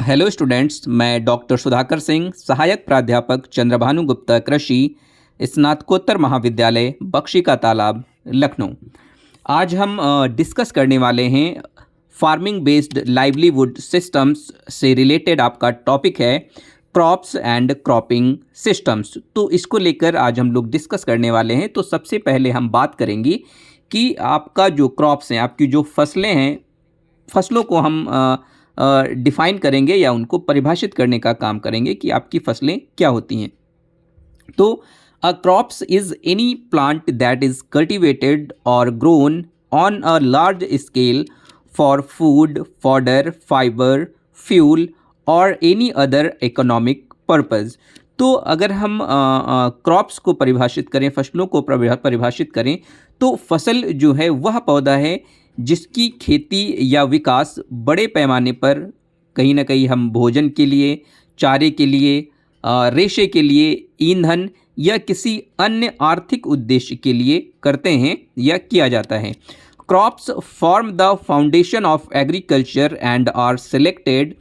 Hello students, मैं doctor Sudhakar Singh, सहायक प्राध्यापक चंद्रभानु गुप्ता कृषि, स्नातकोत्तर महाविद्यालय बख्शी का तालाब, लखनऊ। आज हम डिस्कस करने वाले हैं फार्मिंग बेस्ड लाइवलीहुड सिस्टम्स से रिलेटेड। आपका टॉपिक है क्रॉप्स एंड क्रॉपिंग सिस्टम्स। तो इसको लेकर आज हम लोग डिस्कस करने वाले हैं। तो सबसे पहले हम बात करेंगे कि आपका जो क्रॉप्स हैं, आपकी जो फसलें हैं, फसलों को हम डिफाइन करेंगे या उनको परिभाषित करने का काम करेंगे कि आपकी फसलें क्या होती हैं। तो uh crops is any plant that is cultivated और grown on a large scale for food, fodder, fibre, fuel और एनी अदर इकोनॉमिक पर्पस। तो अगर हम क्रॉप्स को परिभाषित करें, फसलों को परिभाषित करें, तो फसल जो है वह पौधा है जिसकी खेती या विकास बड़े पैमाने पर कहीं ना कहीं हम भोजन के लिए, चारे के लिए, रेशे के लिए, ईंधन या किसी अन्य आर्थिक उद्देश्य के लिए करते हैं या किया जाता है। Crops form the foundation of agriculture and are selected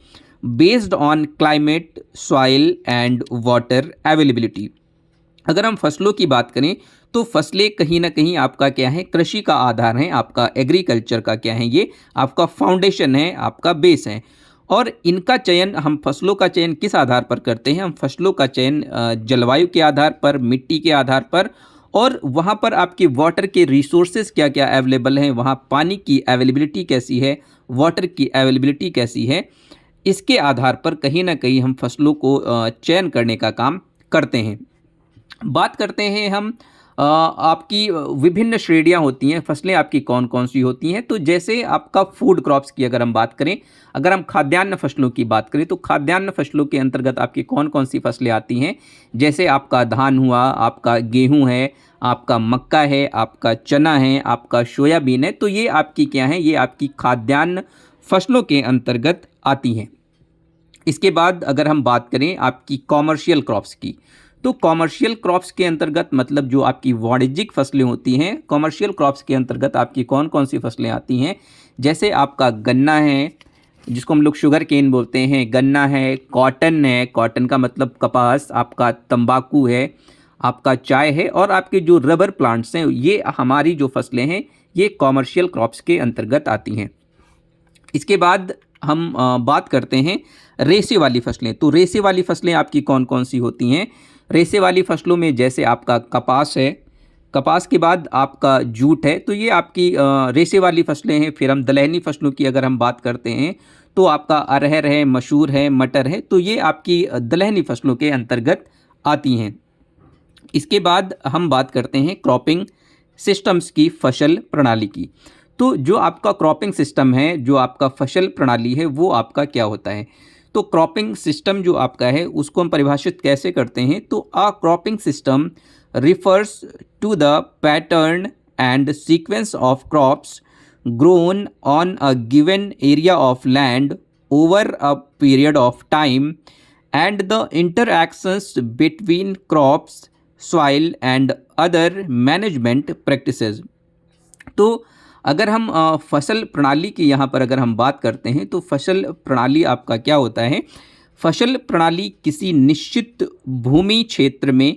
based on climate, soil and water availability. अगर हम फसलों की बात करें तो फसलें कहीं ना कहीं आपका क्या है, कृषि का आधार है, आपका एग्रीकल्चर का क्या है, ये आपका फाउंडेशन है, आपका बेस है। और इनका चयन, हम फसलों का चयन किस आधार पर करते हैं? हम फसलों का चयन जलवायु के आधार पर, मिट्टी के आधार पर, और वहाँ पर आपके वाटर के रिसोर्सेज क्या क्या अवेलेबल हैं, वहाँ पानी की अवेलेबिलिटी कैसी है, वाटर की अवेलेबिलिटी कैसी है, इसके आधार पर कहीं ना कहीं हम फसलों को चयन करने का काम करते हैं। बात करते हैं हम आपकी विभिन्न श्रेणियां होती हैं, फसलें आपकी कौन कौन सी होती हैं। तो जैसे आपका फूड क्रॉप्स की अगर हम बात करें, अगर हम खाद्यान्न फसलों की बात करें, तो खाद्यान्न फसलों के अंतर्गत आपकी कौन कौन सी फसलें आती हैं? जैसे आपका धान हुआ, आपका गेहूं है, आपका मक्का है, आपका चना है, आपका सोयाबीन है। तो ये आपकी क्या है, ये आपकी खाद्यान्न फसलों के अंतर्गत आती हैं। इसके बाद अगर हम बात करें आपकी कॉमर्शियल क्रॉप्स की, तो कॉमर्शियल क्रॉप्स के अंतर्गत मतलब जो आपकी वाणिज्यिक फसलें होती हैं, कॉमर्शियल क्रॉप्स के अंतर्गत आपकी कौन कौन सी फसलें आती हैं? जैसे आपका गन्ना है, जिसको हम लोग शुगर केन बोलते हैं, गन्ना है, कॉटन है, कॉटन का मतलब कपास, आपका तंबाकू है, आपका चाय है, और आपके जो रबर प्लांट्स हैं, ये हमारी जो फसलें हैं ये कॉमर्शियल क्रॉप्स के अंतर्गत आती हैं। इसके बाद हम बात करते हैं रेशे वाली फसलें। तो रेशे वाली फसलें आपकी कौन कौन सी होती हैं? रेशे वाली फसलों में जैसे आपका कपास है, कपास के बाद आपका जूट है, तो ये आपकी रेशे वाली फसलें हैं। फिर हम दलहनी फसलों की अगर हम बात करते हैं तो आपका अरहर है, मसूर है, मटर है, तो ये आपकी दलहनी फसलों के अंतर्गत आती हैं। इसके बाद हम बात करते हैं क्रॉपिंग सिस्टम्स की, फसल प्रणाली की। तो जो आपका क्रॉपिंग सिस्टम है, जो आपका फसल प्रणाली है, वो आपका क्या होता है? तो क्रॉपिंग सिस्टम जो आपका है उसको हम परिभाषित कैसे करते हैं? तो uh cropping system refers to the pattern and sequence of crops grown on a given area of land over a period of time and the interactions between crops, soil and other management practices. तो अगर हम फसल प्रणाली की यहाँ पर अगर हम बात करते हैं तो फसल प्रणाली आपका क्या होता है? फसल प्रणाली किसी निश्चित भूमि क्षेत्र में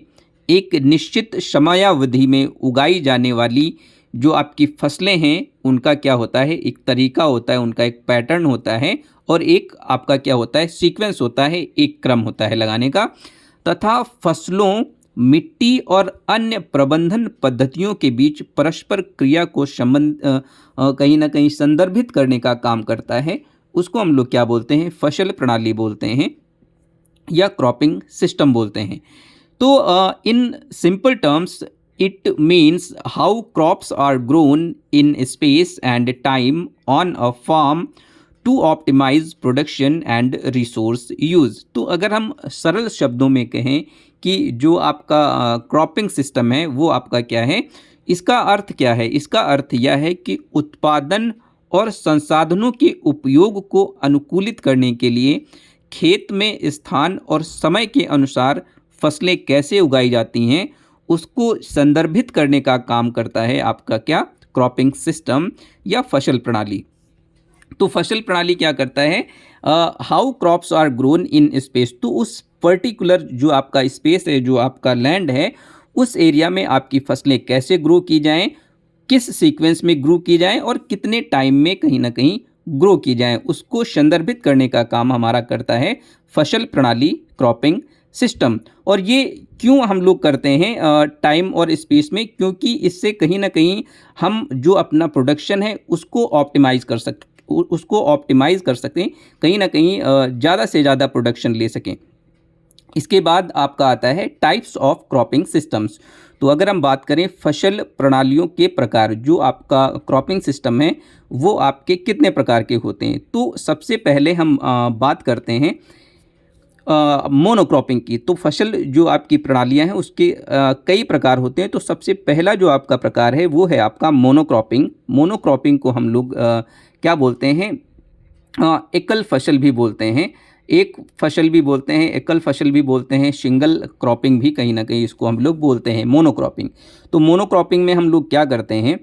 एक निश्चित समयावधि में उगाई जाने वाली जो आपकी फसलें हैं उनका क्या होता है, एक तरीका होता है, उनका एक पैटर्न होता है, और एक आपका क्या होता है, सीक्वेंस होता है, एक क्रम होता है लगाने का। तथा फसलों, मिट्टी और अन्य प्रबंधन पद्धतियों के बीच परस्पर क्रिया को कहीं ना कहीं संदर्भित करने का काम करता है। उसको हम लोग क्या बोलते हैं? फसल प्रणाली बोलते हैं या क्रॉपिंग सिस्टम बोलते हैं। तो in simple terms it means how crops are grown in space and time on a farm to optimise production and resource use. तो अगर हम सरल शब्दों में कहें कि जो आपका क्रॉपिंग सिस्टम है वो आपका क्या है, इसका अर्थ क्या है? इसका अर्थ यह है कि उत्पादन और संसाधनों के उपयोग को अनुकूलित करने के लिए खेत में स्थान और समय के अनुसार फसलें कैसे उगाई जाती हैं उसको संदर्भित करने का काम करता है आपका क्या, क्रॉपिंग सिस्टम या फसल प्रणाली। तो फसल प्रणाली क्या करता है, how crops are grown in space. तो उस पर्टिकुलर जो आपका स्पेस है, जो आपका लैंड है, उस एरिया में आपकी फसलें कैसे ग्रो की जाएं, किस सीक्वेंस में ग्रो की जाएं और कितने टाइम में कहीं ना कहीं ग्रो की जाएं, उसको संदर्भित करने का काम हमारा करता है फसल प्रणाली, क्रॉपिंग सिस्टम। और ये क्यों हम लोग करते हैं टाइम और स्पेस में, क्योंकि इससे कहीं ना कहीं हम जो अपना प्रोडक्शन है उसको ऑप्टिमाइज़ कर सकते हैं, कहीं ना कहीं ज़्यादा से ज़्यादा प्रोडक्शन ले सकें। इसके बाद आपका आता है टाइप्स ऑफ क्रॉपिंग सिस्टम्स। तो अगर हम बात करें फसल प्रणालियों के प्रकार, जो आपका क्रॉपिंग सिस्टम है वो आपके कितने प्रकार के होते हैं। तो सबसे पहले हम बात करते हैं मोनोक्रॉपिंग की। तो फसल जो आपकी प्रणालियां हैं उसके कई प्रकार होते हैं। तो सबसे पहला जो आपका प्रकार है वो है आपका मोनोक्रॉपिंग। मोनोक्रॉपिंग को हम लोग क्या बोलते हैं, एकल फसल भी बोलते हैं, एक फसल भी बोलते हैं, एकल फसल भी बोलते हैं, सिंगल क्रॉपिंग भी कहीं ना कहीं इसको हम लोग बोलते हैं, मोनोक्रॉपिंग। तो मोनोक्रॉपिंग में हम लोग क्या करते हैं,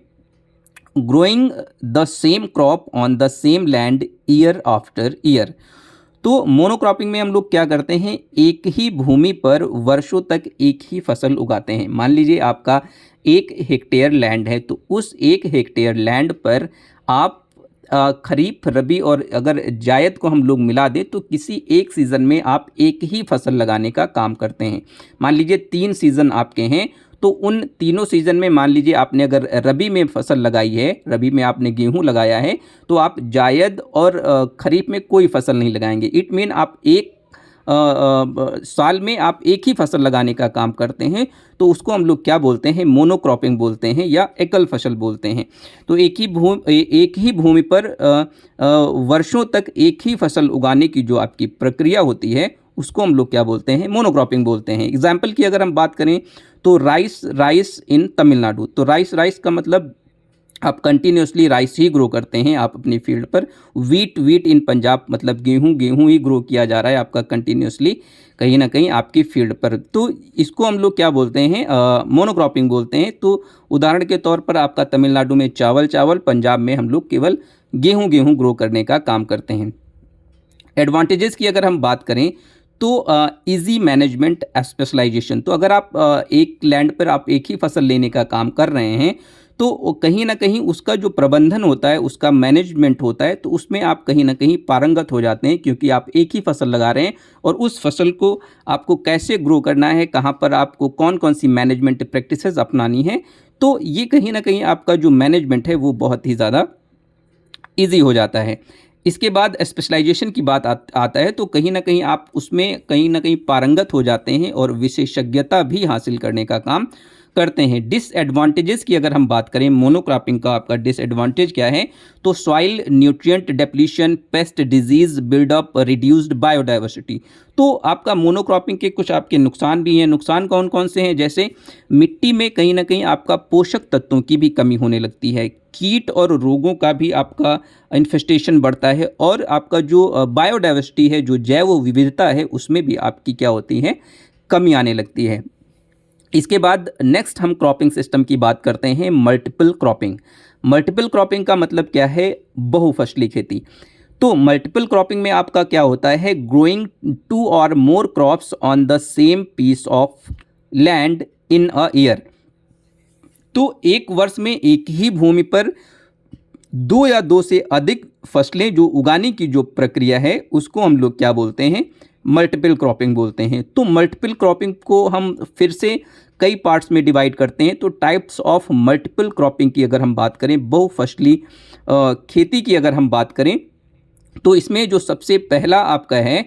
growing the same crop on the same land year after year. तो मोनोक्रॉपिंग में हम लोग क्या करते हैं, एक ही भूमि पर वर्षों तक एक ही फसल उगाते हैं। मान लीजिए आपका 1 हेक्टेयर लैंड है, तो उस 1 हेक्टेयर लैंड पर आप खरीफ, रबी और अगर जायद को हम लोग मिला दें तो किसी एक सीज़न में आप एक ही फसल लगाने का काम करते हैं। मान लीजिए 3 सीज़न आपके हैं, तो उन तीनों सीज़न में मान लीजिए आपने अगर रबी में फसल लगाई है, रबी में आपने गेहूं लगाया है, तो आप जायद और खरीफ में कोई फसल नहीं लगाएंगे। इट मीन आप एक साल में आप एक ही फसल लगाने का काम करते हैं। तो उसको हम लोग क्या बोलते हैं, मोनोक्रॉपिंग बोलते हैं या एकल फसल बोलते हैं। तो एक ही भूमि पर वर्षों तक एक ही फसल उगाने की जो आपकी प्रक्रिया होती है उसको हम लोग क्या बोलते हैं, मोनोक्रॉपिंग बोलते हैं। एग्जाम्पल की अगर हम बात करें तो राइस इन तमिलनाडु। तो राइस का मतलब आप कंटिन्यूसली राइस ही ग्रो करते हैं आप अपनी फील्ड पर। वीट इन पंजाब, मतलब गेहूं ही ग्रो किया जा रहा है आपका कंटिन्यूसली कहीं ना कहीं आपकी फील्ड पर। तो इसको हम लोग क्या बोलते हैं, मोनोक्रॉपिंग बोलते हैं। तो उदाहरण के तौर पर आपका तमिलनाडु में चावल, पंजाब में हम लोग केवल गेहूं ग्रो करने का काम करते हैं। एडवांटेजेस की अगर हम बात करें तो इजी मैनेजमेंट, स्पेशलाइजेशन। तो अगर आप एक लैंड पर आप एक ही फसल लेने का काम कर रहे हैं तो कहीं ना कहीं उसका जो प्रबंधन होता है, उसका मैनेजमेंट होता है, तो उसमें आप कहीं ना कहीं पारंगत हो जाते हैं, क्योंकि आप एक ही फसल लगा रहे हैं और उस फसल को आपको कैसे ग्रो करना है, कहाँ पर आपको कौन कौन सी मैनेजमेंट प्रैक्टिसेस अपनानी है। तो ये कहीं ना कहीं आपका जो मैनेजमेंट है वो बहुत ही ज़्यादा ईजी हो जाता है। इसके बाद स्पेशलाइजेशन की बात आता है, तो कहीं ना कहीं आप उसमें कहीं ना कहीं पारंगत हो जाते हैं और विशेषज्ञता भी हासिल करने का काम करते हैं। डिसएडवांटेजेस की अगर हम बात करें, मोनोक्रॉपिंग का आपका डिसएडवांटेज क्या है, तो soil nutrient depletion, pest disease buildup, reduced biodiversity. तो आपका मोनोक्रॉपिंग के कुछ आपके नुकसान भी हैं। नुकसान कौन कौन से हैं, जैसे मिट्टी में कहीं ना कहीं आपका पोषक तत्वों की भी कमी होने लगती है, कीट और रोगों का भी आपका इन्फेस्टेशन बढ़ता है, और आपका जो बायोडाइवर्सिटी है, जो जैव विविधता है, उसमें भी आपकी क्या होती है, कमी आने लगती है। इसके बाद नेक्स्ट हम क्रॉपिंग सिस्टम की बात करते हैं, मल्टीपल क्रॉपिंग। मल्टीपल क्रॉपिंग का मतलब क्या है, बहुफसली खेती। तो मल्टीपल क्रॉपिंग में आपका क्या होता है, ग्रोइंग 2 और more crops on the same piece of land in a year. तो एक वर्ष में एक ही भूमि पर 2 या 2 से अधिक फसलें जो उगाने की जो प्रक्रिया है उसको हम लोग क्या बोलते हैं, मल्टीपल क्रॉपिंग बोलते हैं। तो मल्टीपल क्रॉपिंग को हम फिर से कई पार्ट्स में डिवाइड करते हैं। तो टाइप्स ऑफ मल्टीपल क्रॉपिंग की अगर हम बात करें, बहुफसली खेती की अगर हम बात करें, तो इसमें जो सबसे पहला आपका है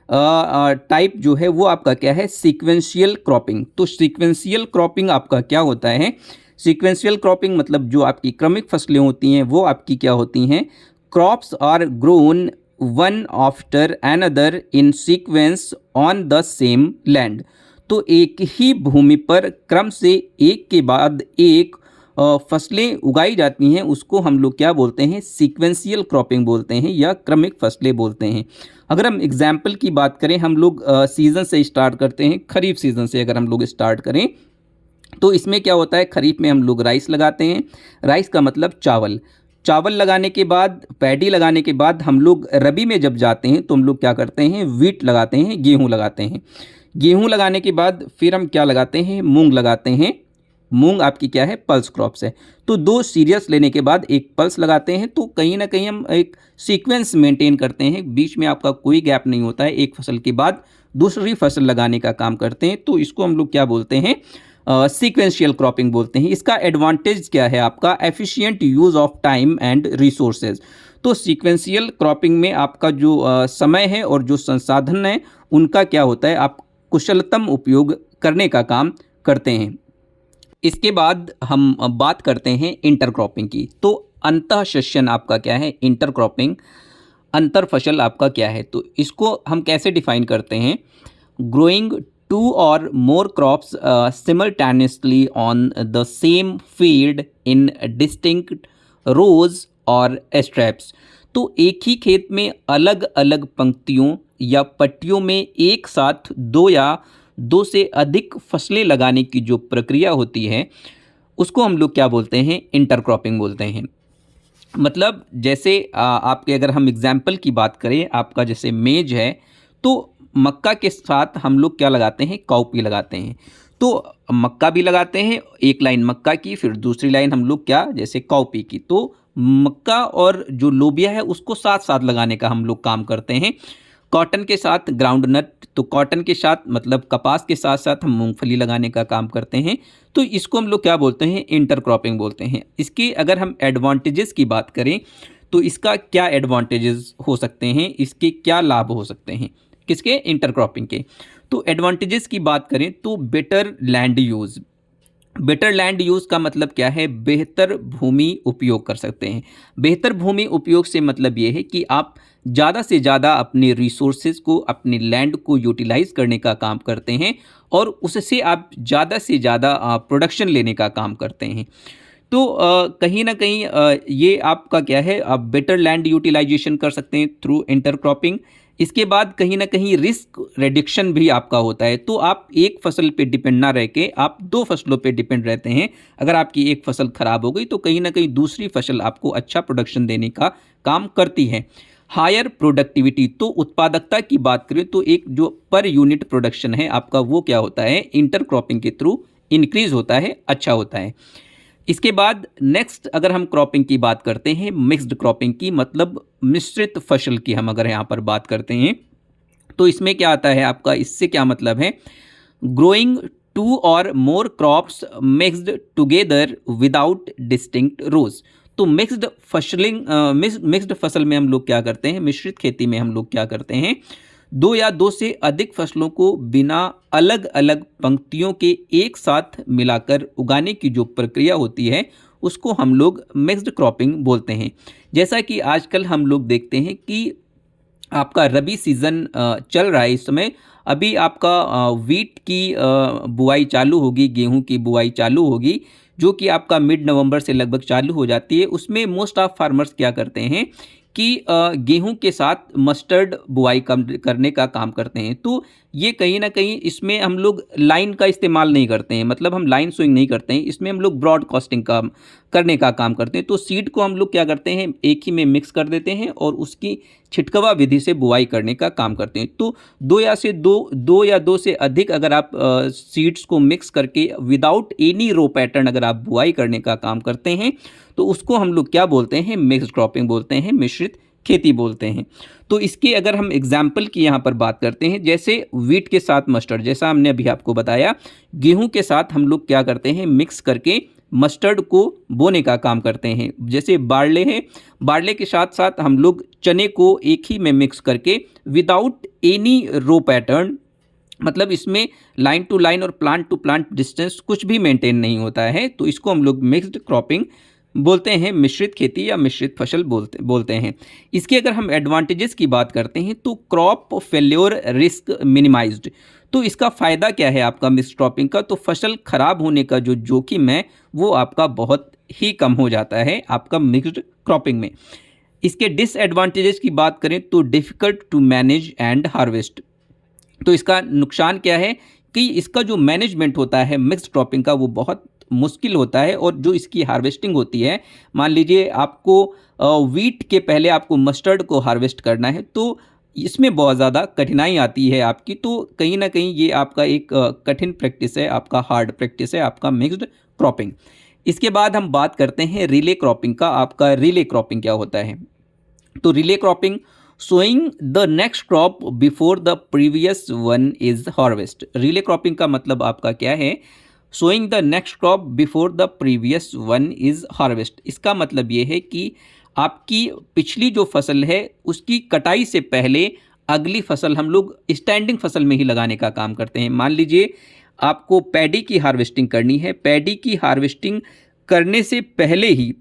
टाइप जो है वो आपका क्या है, सीक्वेंशियल क्रॉपिंग। तो सीक्वेंशियल क्रॉपिंग आपका क्या होता है, सीक्वेंशियल क्रॉपिंग मतलब जो आपकी क्रमिक फसलें होती हैं वो आपकी क्या होती हैं, crops are grown one after another in sequence on the same land. तो एक ही भूमि पर क्रम से एक के बाद एक फसलें उगाई जाती हैं, उसको हम लोग क्या बोलते हैं, सीक्वेंशियल क्रॉपिंग बोलते हैं या क्रमिक फसलें बोलते हैं। अगर हम एग्जाम्पल की बात करें, हम लोग सीज़न से स्टार्ट करते हैं, खरीफ सीज़न से अगर हम लोग स्टार्ट करें तो इसमें क्या होता है, खरीफ में हम लोग राइस लगाते हैं। राइस का मतलब चावल। चावल लगाने के बाद, पैडी लगाने के बाद हम लोग रबी में जब जाते हैं तो हम लोग क्या करते हैं, वीट लगाते हैं, गेहूँ लगाते हैं। गेहूँ लगाने के बाद फिर हम क्या लगाते हैं, मूंग लगाते हैं। मूंग आपकी क्या है, पल्स क्रॉप्स है। तो 2 सीरियल्स लेने के बाद एक पल्स लगाते हैं। तो कहीं ना कहीं हम एक सीक्वेंस मेंटेन करते हैं, बीच में आपका कोई गैप नहीं होता है, एक फसल के बाद दूसरी फसल लगाने का काम करते हैं। तो इसको हम लोग क्या बोलते हैं, सीक्वेंशियल क्रॉपिंग बोलते हैं। इसका एडवांटेज क्या है आपका, efficient use of time and resources. तो सीक्वेंशियल क्रॉपिंग में आपका जो समय है और जो संसाधन है उनका क्या होता है, आप कुशलतम उपयोग करने का काम करते हैं। इसके बाद हम बात करते हैं इंटरक्रॉपिंग की। तो अंतःशस्यन आपका क्या है, इंटरक्रॉपिंग, अंतर फसल आपका क्या है। तो इसको हम कैसे डिफाइन करते हैं, growing 2 or more crops simultaneously on the same field in distinct rows or straps। तो एक ही खेत में अलग अलग पंक्तियों या पट्टियों में एक साथ 2 या 2 से अधिक फसलें लगाने की जो प्रक्रिया होती है उसको हम लोग क्या बोलते हैं, इंटरक्रॉपिंग बोलते हैं। मतलब जैसे आपके अगर हम एग्जाम्पल की बात करें, आपका जैसे मेज है, तो मक्का के साथ हम लोग क्या लगाते हैं, काउपी लगाते हैं। तो मक्का भी लगाते हैं, एक लाइन मक्का की, फिर दूसरी लाइन हम लोग क्या, जैसे काउपी की। तो मक्का और जो लोबिया है उसको साथ साथ लगाने का हम लोग काम करते हैं। कॉटन के साथ ग्राउंड नट, तो कॉटन के साथ मतलब कपास के साथ साथ हम मूंगफली लगाने का काम करते हैं। तो इसको हम लोग क्या बोलते हैं, इंटरक्रॉपिंग बोलते हैं। इसके अगर हम एडवांटेजेस की बात करें तो इसका क्या एडवांटेजेस हो सकते हैं, इसके क्या लाभ हो सकते हैं, किसके, इंटरक्रॉपिंग के। तो एडवांटेजेस की बात करें तो better land use. Better land use का मतलब क्या है, बेहतर भूमि उपयोग कर सकते हैं। बेहतर भूमि उपयोग से मतलब ये है कि आप ज़्यादा से ज़्यादा अपने रिसोर्सेज को, अपने लैंड को यूटिलाइज करने का काम करते हैं और उससे आप ज़्यादा से ज़्यादा प्रोडक्शन लेने का काम करते हैं। तो कहीं ना कहीं ये आपका क्या है, आप बेटर लैंड यूटिलाइजेशन कर सकते हैं थ्रू इंटरक्रॉपिंग। इसके बाद कहीं ना कहीं रिस्क रिडक्शन भी आपका होता है। तो आप एक फसल पे डिपेंड ना रह के आप 2 फसलों पे डिपेंड रहते हैं। अगर आपकी एक फसल खराब हो गई तो कहीं ना कहीं दूसरी फसल आपको अच्छा प्रोडक्शन देने का काम करती है। हायर प्रोडक्टिविटी, तो उत्पादकता की बात करें तो एक जो पर यूनिट प्रोडक्शन है आपका वो क्या होता है, इंटरक्रॉपिंग के थ्रू इंक्रीज होता है, अच्छा होता है। इसके बाद नेक्स्ट अगर हम क्रॉपिंग की बात करते हैं, मिक्स्ड क्रॉपिंग की, मतलब मिश्रित फसल की हम अगर यहाँ पर बात करते हैं तो इसमें क्या आता है आपका, इससे क्या मतलब है, ग्रोइंग 2 और more crops mixed together without distinct rows. तो मिक्स्ड फसल में हम लोग क्या करते हैं, मिश्रित खेती में हम लोग क्या करते हैं, 2 या 2 से अधिक फसलों को बिना अलग अलग पंक्तियों के एक साथ मिलाकर उगाने की जो प्रक्रिया होती है उसको हम लोग मिक्स्ड क्रॉपिंग बोलते हैं। जैसा कि आजकल हम लोग देखते हैं कि आपका रबी सीज़न चल रहा है इस समय। अभी आपका वीट की बुआई चालू होगी, गेहूं की बुआई चालू होगी, जो कि आपका मिड नवंबर से लगभग चालू हो जाती है। उसमें मोस्ट ऑफ फार्मर्स क्या करते हैं कि गेहूं के साथ मस्टर्ड बुआई करने का काम करते हैं। तो ये कहीं ना कहीं इसमें हम लोग लाइन का इस्तेमाल नहीं करते हैं, मतलब हम लाइन सोइंग नहीं करते हैं, इसमें हम लोग ब्रॉडकास्टिंग का करने का काम करते हैं। तो सीड को हम लोग क्या करते हैं, एक ही में मिक्स कर देते हैं और उसकी छिटकवा विधि से बुआई करने का काम करते हैं। तो 2 या 2 से अधिक अगर आप सीड्स को मिक्स करके विदाउट एनी रो पैटर्न अगर आप बुआई करने का काम करते हैं तो उसको हम लोग क्या बोलते हैं, मिक्स्ड क्रॉपिंग बोलते हैं, मिश्रित खेती बोलते हैं। तो इसके अगर हम एग्जाम्पल की यहाँ पर बात करते हैं, जैसे वीट के साथ मस्टर्ड, जैसा हमने अभी आपको बताया, गेहूं के साथ हम लोग क्या करते हैं, मिक्स करके मस्टर्ड को बोने का काम करते हैं। जैसे बारले है, बारले के साथ साथ हम लोग चने को एक ही में मिक्स करके विदाउट एनी रो पैटर्न, मतलब इसमें लाइन टू लाइन और प्लांट टू प्लांट डिस्टेंस कुछ भी मेंटेन नहीं होता है, तो इसको हम लोग मिक्स्ड क्रॉपिंग बोलते हैं, मिश्रित खेती या मिश्रित फसल बोलते हैं। इसके अगर हम एडवांटेजेस की बात करते हैं तो क्रॉप फेल्योर रिस्क मिनिमाइज्ड। तो इसका फ़ायदा क्या है आपका मिक्स्ड क्रॉपिंग का, तो फसल खराब होने का जो जोखिम है वो आपका बहुत ही कम हो जाता है आपका मिक्स्ड क्रॉपिंग में। इसके डिसएडवांटेजेस की बात करें तो difficult to manage and harvest. तो इसका नुकसान क्या है कि इसका जो मैनेजमेंट होता है मिक्स्ड क्रॉपिंग का वो बहुत मुश्किल होता है और जो इसकी हार्वेस्टिंग होती है, मान लीजिए आपको वीट के पहले आपको मस्टर्ड को हार्वेस्ट करना है, तो इसमें बहुत ज़्यादा कठिनाई आती है आपकी। तो कहीं न कहीं ये आपका एक कठिन प्रैक्टिस है, आपका हार्ड प्रैक्टिस है, आपका मिक्स्ड क्रॉपिंग। इसके बाद हम बात करते हैं रिले क्रॉपिंग का। आपका रिले क्रॉपिंग क्या होता है? तो relay cropping, sowing the next crop before the previous one is harvest. Relay cropping का मतलब आपका क्या है? Sowing the next crop before the previous one is harvest. इसका मतलब ये है कि आपकी पिछली जो फसल है उसकी कटाई से पहले अगली फसल हम लोग स्टैंडिंग फसल में ही लगाने का काम करते हैं। मान लीजिए आपको पैडी की हार्वेस्टिंग करनी है, पैडी की हार्वेस्टिंग करने से पहले ही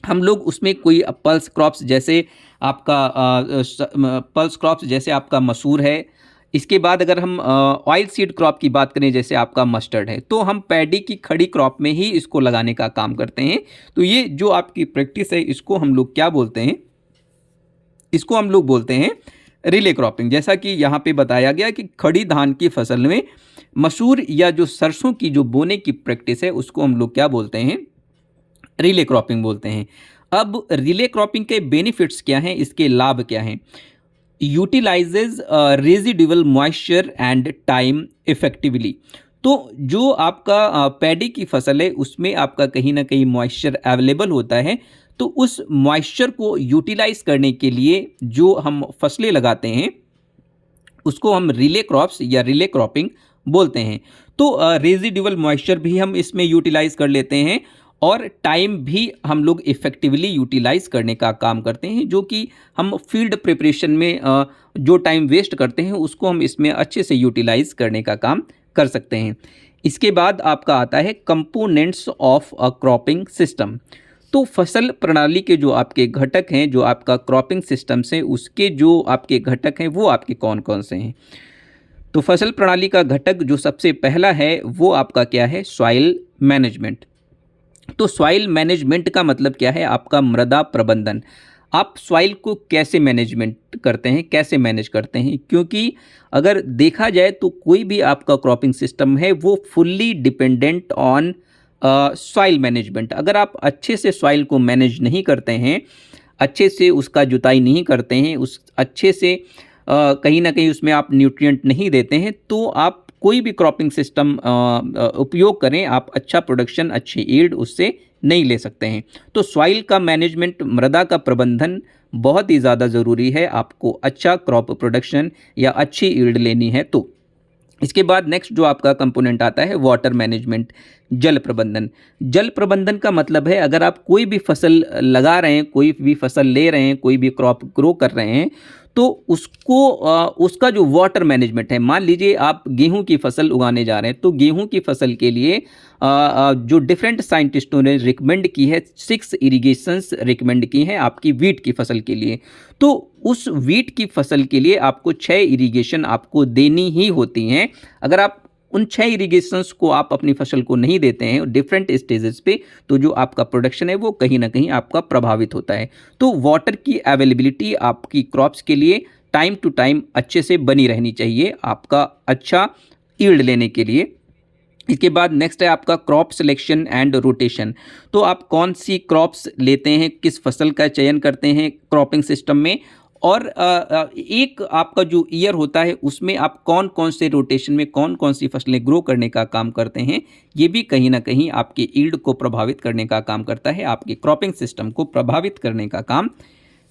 हम लोग उसमें कोई पल्स क्रॉप्स जैसे आपका मसूर है, इसके बाद अगर हम ऑयल सीड क्रॉप की बात करें जैसे आपका मस्टर्ड है, तो हम पैडी की खड़ी क्रॉप में ही इसको लगाने का काम करते हैं। तो ये जो आपकी प्रैक्टिस है इसको हम लोग क्या बोलते हैं? इसको हम लोग बोलते हैं रिले क्रॉपिंग। जैसा कि यहाँ पे बताया गया कि खड़ी धान की फसल में मसूर या जो सरसों की जो बोने की प्रैक्टिस है उसको हम लोग क्या बोलते हैं? रिले क्रॉपिंग बोलते हैं। अब रिले क्रॉपिंग के बेनिफिट्स क्या हैं, इसके लाभ क्या हैं? Utilises residual moisture and time effectively. तो जो आपका पैडी की फसल है उसमें आपका कहीं ना कहीं मॉइस्चर अवेलेबल होता है, तो उस मॉइस्चर को यूटिलाइज करने के लिए जो हम फसलें लगाते हैं उसको हम रिले क्रॉप्स या रिले क्रॉपिंग बोलते हैं। तो रेजिडुअल मॉइस्चर भी हम इसमें यूटिलाइज कर लेते हैं और टाइम भी हम लोग इफ़ेक्टिवली यूटिलाइज करने का काम करते हैं, जो कि हम फील्ड प्रिपरेशन में जो टाइम वेस्ट करते हैं उसको हम इसमें अच्छे से यूटिलाइज करने का काम कर सकते हैं। इसके बाद आपका आता है components of a cropping system. तो फसल प्रणाली के जो आपके घटक हैं, जो आपका क्रॉपिंग सिस्टम से उसके जो आपके घटक हैं वो आपके कौन कौन से हैं? तो फसल प्रणाली का घटक जो सबसे पहला है वो आपका क्या है? Soil management. तो सॉइल मैनेजमेंट का मतलब क्या है? आपका मृदा प्रबंधन। आप सॉइल को कैसे मैनेजमेंट करते हैं, कैसे मैनेज करते हैं? क्योंकि अगर देखा जाए तो कोई भी आपका क्रॉपिंग सिस्टम है वो fully dependent on soil management. अगर आप अच्छे से सॉइल को मैनेज नहीं करते हैं, अच्छे से उसका जुताई नहीं करते हैं, उस अच्छे से कहीं ना कहीं उसमें आप न्यूट्रिएंट नहीं देते हैं, तो आप कोई भी क्रॉपिंग सिस्टम उपयोग करें, आप अच्छा प्रोडक्शन, अच्छी यील्ड उससे नहीं ले सकते हैं। तो सॉइल का मैनेजमेंट, मृदा का प्रबंधन बहुत ही ज़्यादा ज़रूरी है आपको अच्छा क्रॉप प्रोडक्शन या अच्छी यील्ड लेनी है तो। इसके बाद नेक्स्ट जो आपका कंपोनेंट आता है वाटर मैनेजमेंट, जल प्रबंधन। जल प्रबंधन का मतलब है अगर आप कोई भी फसल लगा रहे हैं, कोई भी फसल ले रहे हैं, कोई भी क्रॉप ग्रो कर रहे हैं, तो उसको उसका जो वाटर मैनेजमेंट है, मान लीजिए आप गेहूं की फसल उगाने जा रहे हैं, तो गेहूं की फसल के लिए जो डिफरेंट साइंटिस्टों ने रिकमेंड की है 6 इरिगेशंस रिकमेंड की हैं आपकी वीट की फसल के लिए। तो उस वीट की फसल के लिए आपको 6 इरिगेशन आपको देनी ही होती हैं। अगर आप उन 6 इरिगेशंस को आप अपनी फसल को नहीं देते हैं डिफरेंट स्टेजेस पे, तो जो आपका प्रोडक्शन है वो कहीं ना कहीं आपका प्रभावित होता है। तो वाटर की अवेलेबिलिटी आपकी क्रॉप्स के लिए टाइम टू टाइम अच्छे से बनी रहनी चाहिए आपका अच्छा यील्ड लेने के लिए। इसके बाद नेक्स्ट है आपका क्रॉप सिलेक्शन एंड रोटेशन। तो आप कौन सी क्रॉप्स लेते हैं, किस फसल का चयन करते हैं क्रॉपिंग सिस्टम में, और एक आपका जो ईयर होता है उसमें आप कौन कौन से रोटेशन में कौन कौन सी फसलें ग्रो करने का काम करते हैं, ये भी कहीं ना कहीं आपके यील्ड को प्रभावित करने का काम करता है, आपके क्रॉपिंग सिस्टम को प्रभावित करने का काम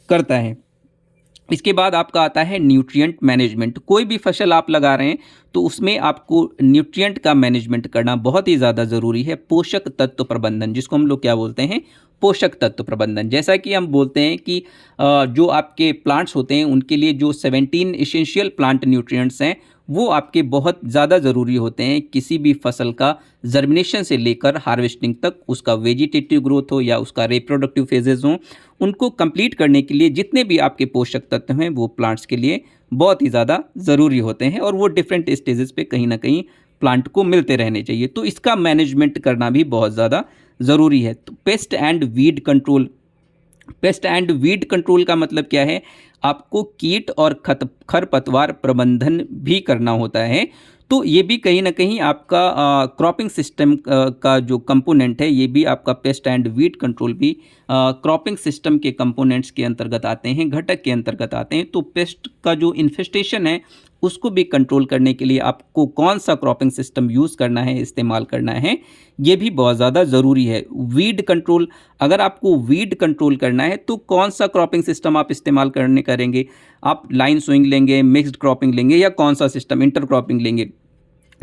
करता है। इसके बाद आपका आता है न्यूट्रिएंट मैनेजमेंट। कोई भी फसल आप लगा रहे हैं तो उसमें आपको न्यूट्रिएंट का मैनेजमेंट करना बहुत ही ज़्यादा ज़रूरी है। पोषक तत्व प्रबंधन, जिसको हम लोग क्या बोलते हैं? पोषक तत्व प्रबंधन। जैसा कि हम बोलते हैं कि जो आपके प्लांट्स होते हैं उनके लिए जो 17 एसेंशियल प्लांट न्यूट्रिएंट्स हैं वो आपके बहुत ज़्यादा ज़रूरी होते हैं। किसी भी फसल का जर्मिनेशन से लेकर हार्वेस्टिंग तक, उसका वेजिटेटिव ग्रोथ हो या उसका रिप्रोडक्टिव फेजेस हों, उनको कंप्लीट करने के लिए जितने भी आपके पोषक तत्व हैं वो प्लांट्स के लिए बहुत ही ज़्यादा ज़रूरी होते हैं और वो डिफरेंट स्टेजेस पे कहीं ना कहीं प्लांट को मिलते रहने चाहिए। तो इसका मैनेजमेंट करना भी बहुत ज़्यादा ज़रूरी है। तो paste and weed control. Paste and weed control का मतलब क्या है? आपको कीट और खरपतवार प्रबंधन भी करना होता है। तो ये भी कहीं न कहीं आपका क्रॉपिंग सिस्टम का जो कंपोनेंट है, ये भी आपका पेस्ट एंड वीड कंट्रोल भी क्रॉपिंग सिस्टम के कंपोनेंट्स के अंतर्गत आते हैं, घटक के अंतर्गत आते हैं। तो पेस्ट का जो इन्फेस्टेशन है, उसको भी कंट्रोल करने के लिए आपको कौन सा क्रॉपिंग सिस्टम यूज़ करना है, इस्तेमाल करना है, ये भी बहुत ज़्यादा ज़रूरी है। वीड कंट्रोल, अगर आपको वीड कंट्रोल करना है तो कौन सा क्रॉपिंग सिस्टम आप इस्तेमाल करेंगे? आप लाइन सोइंग लेंगे, मिक्स्ड क्रॉपिंग लेंगे या कौन सा सिस्टम इंटर क्रॉपिंग लेंगे?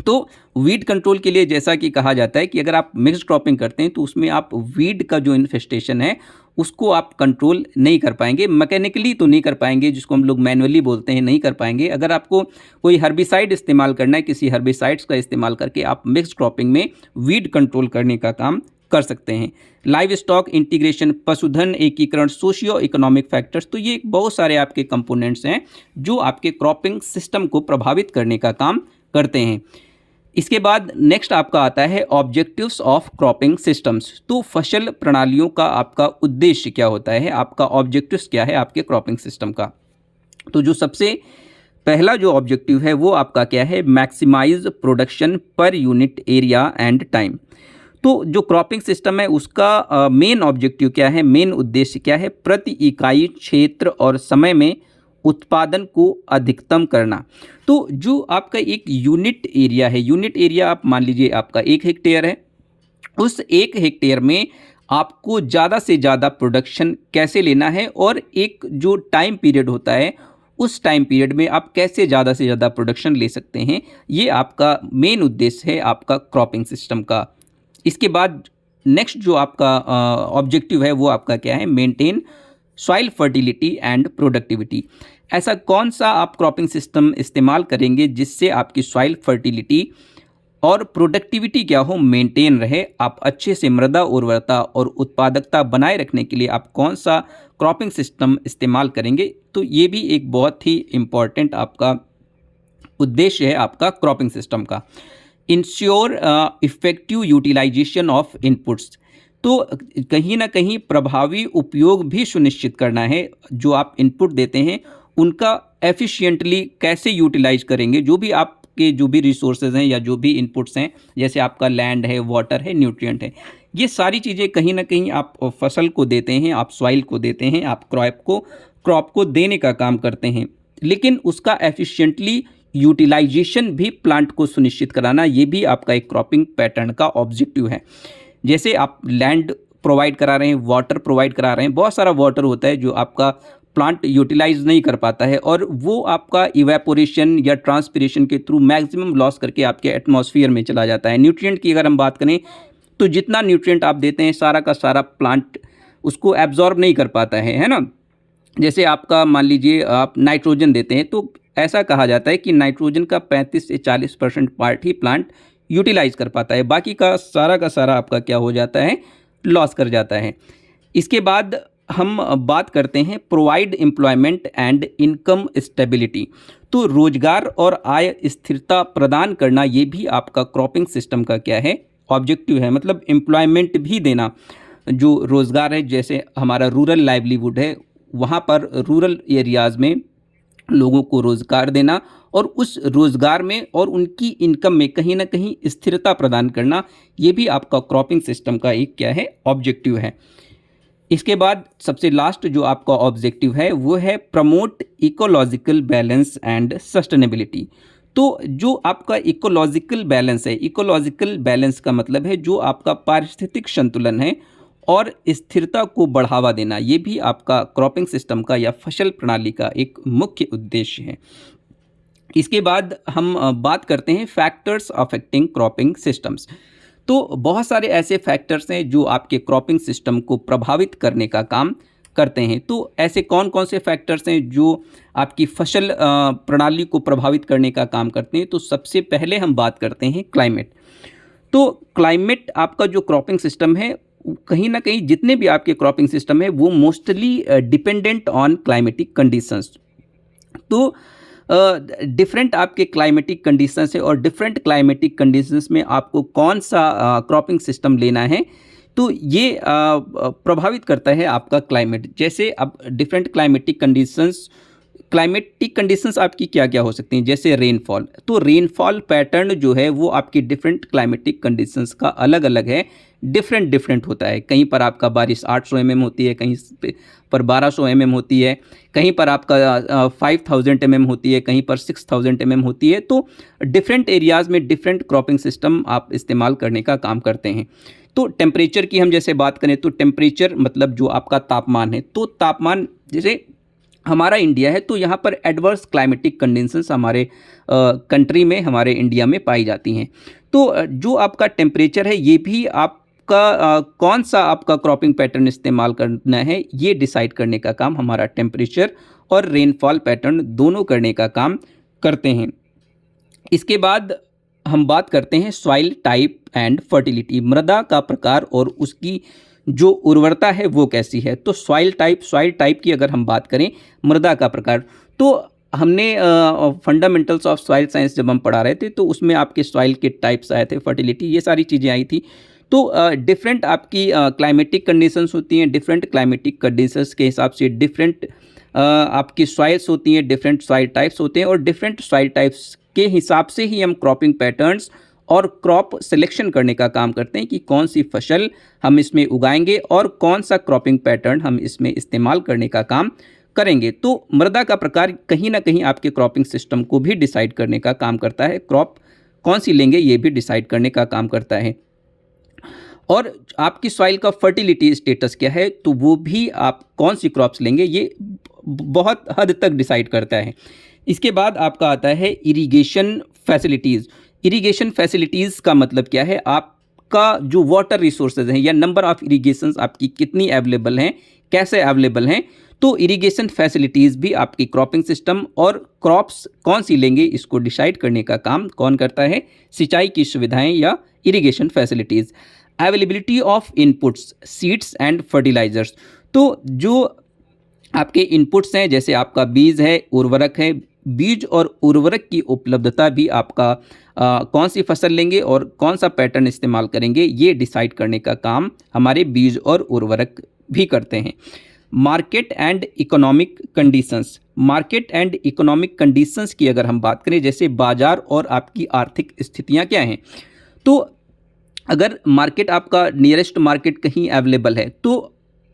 तो वीड कंट्रोल के लिए जैसा कि कहा जाता है कि अगर आप मिक्स्ड क्रॉपिंग करते हैं तो उसमें आप वीड का जो इन्फेस्टेशन है उसको आप कंट्रोल नहीं कर पाएंगे, मैकेनिकली तो नहीं कर पाएंगे, जिसको हम लोग मैनुअली बोलते हैं, नहीं कर पाएंगे। अगर आपको कोई हर्बिसाइड इस्तेमाल करना है, किसी हर्बिसाइड्स का इस्तेमाल करके आप मिक्स्ड क्रॉपिंग में वीड कंट्रोल करने का काम कर सकते हैं। लाइव स्टॉक इंटीग्रेशन, पशुधन एकीकरण, सोशियो इकोनॉमिक फैक्टर्स, तो ये बहुत सारे आपके कंपोनेंट्स हैं जो आपके क्रॉपिंग सिस्टम को प्रभावित करने का काम करते हैं। इसके बाद नेक्स्ट आपका आता है ऑब्जेक्टिव्स ऑफ क्रॉपिंग सिस्टम्स। तो फसल प्रणालियों का आपका उद्देश्य क्या होता है, आपका ऑब्जेक्टिव्स क्या है आपके क्रॉपिंग सिस्टम का? तो जो सबसे पहला जो ऑब्जेक्टिव है वो आपका क्या है, maximise production per unit area and time. तो जो क्रॉपिंग सिस्टम है उसका मेन ऑब्जेक्टिव क्या है, मेन उद्देश्य क्या है, प्रति इकाई क्षेत्र और समय में उत्पादन को अधिकतम करना। तो जो आपका एक यूनिट एरिया है, यूनिट एरिया आप मान लीजिए आपका 1 हेक्टेयर है, उस 1 हेक्टेयर में आपको ज़्यादा से ज़्यादा प्रोडक्शन कैसे लेना है और एक जो टाइम पीरियड होता है उस टाइम पीरियड में आप कैसे ज़्यादा से ज़्यादा प्रोडक्शन ले सकते हैं, ये आपका मेन उद्देश्य है आपका क्रॉपिंग सिस्टम का। इसके बाद नेक्स्ट जो आपका ऑब्जेक्टिव है वो आपका क्या है, maintain soil fertility and productivity. ऐसा कौन सा आप क्रॉपिंग सिस्टम इस्तेमाल करेंगे जिससे आपकी सॉइल फर्टिलिटी और प्रोडक्टिविटी क्या हो, मेंटेन रहे, आप अच्छे से मृदा उर्वरता और उत्पादकता बनाए रखने के लिए आप कौन सा क्रॉपिंग सिस्टम इस्तेमाल करेंगे। तो ये भी एक बहुत ही इम्पॉर्टेंट आपका उद्देश्य है आपका क्रॉपिंग सिस्टम का। Ensure effective utilisation of inputs, तो कहीं ना कहीं प्रभावी उपयोग भी सुनिश्चित करना है। जो आप इनपुट देते हैं उनका एफिशिएंटली कैसे यूटिलाइज करेंगे, जो भी आपके जो भी रिसोर्सेज हैं या जो भी इनपुट्स हैं, जैसे आपका लैंड है, वाटर है, न्यूट्रिएंट है, ये सारी चीज़ें कहीं ना कहीं आप फसल को देते हैं, आप सॉइल को देते हैं, आप क्रॉप को देने का काम करते हैं, लेकिन उसका एफिशिएंटली यूटिलाइजेशन भी प्लांट को सुनिश्चित कराना, ये भी आपका एक क्रॉपिंग पैटर्न का ऑब्जेक्टिव है। जैसे आप लैंड प्रोवाइड करा रहे हैं, वाटर प्रोवाइड करा रहे हैं, बहुत सारा वाटर होता है जो आपका प्लांट यूटिलाइज नहीं कर पाता है और वो आपका इवेपोरेशन या ट्रांसपिरेशन के थ्रू मैक्सिमम लॉस करके आपके एटमॉस्फेयर में चला जाता है। न्यूट्रिएंट की अगर हम बात करें तो जितना न्यूट्रिएंट आप देते हैं सारा का सारा प्लांट उसको एब्जॉर्ब नहीं कर पाता है ना। जैसे आपका मान लीजिए आप नाइट्रोजन देते हैं तो ऐसा कहा जाता है कि नाइट्रोजन का 35 से 40% पार्ट ही प्लांट यूटिलाइज कर पाता है, बाकी का सारा आपका क्या हो जाता है, लॉस कर जाता है। इसके बाद हम बात करते हैं provide employment and income stability. तो रोजगार और आय स्थिरता प्रदान करना, ये भी आपका क्रॉपिंग सिस्टम का क्या है, ऑब्जेक्टिव है। मतलब एम्प्लॉयमेंट भी देना, जो रोज़गार है, जैसे हमारा रूरल लाइवलीहुड है, वहाँ पर रूरल एरियाज़ में लोगों को रोज़गार देना और उस रोज़गार में और उनकी इनकम में कहीं ना कहीं स्थिरता प्रदान करना, ये भी आपका क्रॉपिंग सिस्टम का एक क्या है, ऑब्जेक्टिव है। इसके बाद सबसे लास्ट जो आपका ऑब्जेक्टिव है वो है promote ecological balance and sustainability. तो जो आपका इकोलॉजिकल बैलेंस है, इकोलॉजिकल बैलेंस का मतलब है जो आपका पारिस्थितिक संतुलन है और स्थिरता को बढ़ावा देना, ये भी आपका क्रॉपिंग सिस्टम का या फसल प्रणाली का एक मुख्य उद्देश्य है। इसके बाद हम बात करते हैं फैक्टर्स अफेक्टिंग क्रॉपिंग सिस्टम्स। तो बहुत सारे ऐसे फैक्टर्स हैं जो आपके क्रॉपिंग सिस्टम को प्रभावित करने का काम करते हैं। तो ऐसे कौन कौन से फैक्टर्स हैं जो आपकी फसल प्रणाली को प्रभावित करने का काम करते हैं? तो सबसे पहले हम बात करते हैं क्लाइमेट। तो क्लाइमेट आपका जो क्रॉपिंग सिस्टम है, कहीं ना कहीं जितने भी आपके क्रॉपिंग सिस्टम है वो mostly dependent on climatic conditions. तो डिफरेंट आपके क्लाइमेटिक कंडीशंस है और डिफरेंट क्लाइमेटिक कंडीशंस में आपको कौन सा क्रॉपिंग सिस्टम लेना है, तो ये प्रभावित करता है आपका क्लाइमेट। जैसे अब different climatic conditions climatic conditions आपकी क्या क्या हो सकती हैं, जैसे रेनफॉल। तो रेनफॉल पैटर्न जो है वो आपकी डिफरेंट क्लाइमेटिक कंडीशंस का अलग अलग है, डिफरेंट डिफरेंट होता है। कहीं पर आपका बारिश 800 mm होती है, कहीं पर 1200 mm होती है, कहीं पर आपका 5000 mm होती है, कहीं पर 6000 mm होती है। तो डिफरेंट एरियाज़ में डिफरेंट क्रॉपिंग सिस्टम आप इस्तेमाल करने का काम करते हैं। तो टेम्परेचर की हम जैसे बात करें तो टेम्परेचर मतलब जो आपका तापमान है, तो तापमान जैसे हमारा इंडिया है तो यहाँ पर एडवर्स क्लाइमेटिक कंडीशंस हमारे कंट्री में, हमारे इंडिया में पाई जाती हैं। तो जो आपका टेम्परेचर है ये भी आपका कौन सा आपका क्रॉपिंग पैटर्न इस्तेमाल करना है ये डिसाइड करने का काम हमारा टेम्परेचर और रेनफॉल पैटर्न दोनों करने का काम करते हैं। इसके बाद हम बात करते हैं सॉइल टाइप एंड फर्टिलिटी, मृदा का प्रकार और उसकी जो उर्वरता है वो कैसी है। तो सॉइल टाइप की अगर हम बात करें, मृदा का प्रकार, तो हमने फंडामेंटल्स ऑफ सॉइल साइंस जब हम पढ़ा रहे थे तो उसमें आपके सॉइल के टाइप्स आए थे, फर्टिलिटी, ये सारी चीज़ें आई थी। तो डिफरेंट आपकी क्लाइमेटिक कंडीशंस होती हैं, डिफरेंट क्लाइमेटिक कंडीशंस के हिसाब से डिफरेंट आपकी सॉइल्स होती हैं, डिफरेंट सॉइल टाइप्स होते हैं, और डिफरेंट सॉइल टाइप्स के हिसाब से ही हम क्रॉपिंग पैटर्न्स और क्रॉप सिलेक्शन करने का काम करते हैं कि कौन सी फसल हम इसमें उगाएंगे और कौन सा क्रॉपिंग पैटर्न हम इसमें इस्तेमाल करने का काम करेंगे। तो मृदा का प्रकार कहीं ना कहीं आपके क्रॉपिंग सिस्टम को भी डिसाइड करने का काम करता है, क्रॉप कौन सी लेंगे ये भी डिसाइड करने का काम करता है। और आपकी सॉइल का फर्टिलिटी स्टेटस क्या है, तो वो भी आप कौन सी क्रॉप्स लेंगे ये बहुत हद तक डिसाइड करता है। इसके बाद आपका आता है इरिगेशन फैसिलिटीज़। इरिगेशन फैसिलिटीज़ का मतलब क्या है, आपका जो वाटर रिसोर्सेज हैं या नंबर ऑफ़ इरिगेशंस आपकी कितनी अवेलेबल हैं, कैसे अवेलेबल हैं। तो इरिगेशन फैसिलिटीज़ भी आपकी क्रॉपिंग सिस्टम और क्रॉप्स कौन सी लेंगे इसको डिसाइड करने का काम कौन करता है, सिंचाई की सुविधाएं या irrigation facilities. Availability of inputs, seeds and fertilisers, तो जो आपके इनपुट्स हैं जैसे आपका बीज है, उर्वरक है, बीज और उर्वरक की उपलब्धता भी आपका कौन सी फसल लेंगे और कौन सा पैटर्न इस्तेमाल करेंगे ये डिसाइड करने का काम हमारे बीज और उर्वरक भी करते हैं। Market and economic conditions, market and economic conditions की अगर हम बात करें, जैसे बाजार और आपकी आर्थिक स्थितियां क्या हैं। तो अगर मार्केट आपका नियरेस्ट मार्केट कहीं अवेलेबल है तो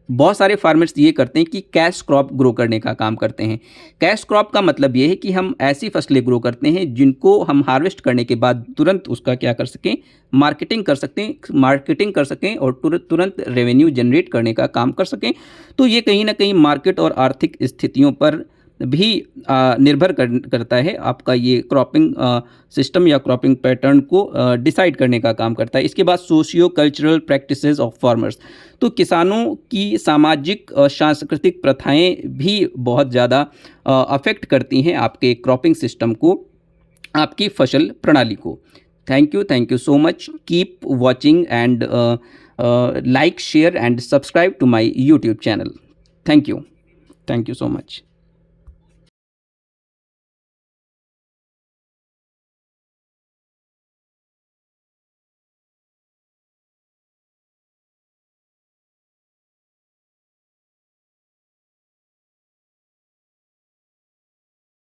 बहुत सारे फार्मर्स ये करते हैं कि कैश क्रॉप ग्रो करने का काम करते हैं। कैश क्रॉप का मतलब ये है कि हम ऐसी फसलें ग्रो करते हैं जिनको हम हार्वेस्ट करने के बाद तुरंत उसका क्या कर सकें, मार्केटिंग कर सकें और तुरंत रेवेन्यू जनरेट करने का काम कर सकें। तो ये कहीं ना कहीं मार्केट और आर्थिक स्थितियों पर भी निर्भर करता है, आपका ये क्रॉपिंग सिस्टम या क्रॉपिंग पैटर्न को डिसाइड करने का काम करता है। इसके बाद socio cultural practices of farmers, तो किसानों की सामाजिक सांस्कृतिक प्रथाएं भी बहुत ज़्यादा अफेक्ट करती हैं आपके क्रॉपिंग सिस्टम को, आपकी फसल प्रणाली को। Thank you so much, keep watching and like, share and subscribe to my YouTube channel. Thank you so much.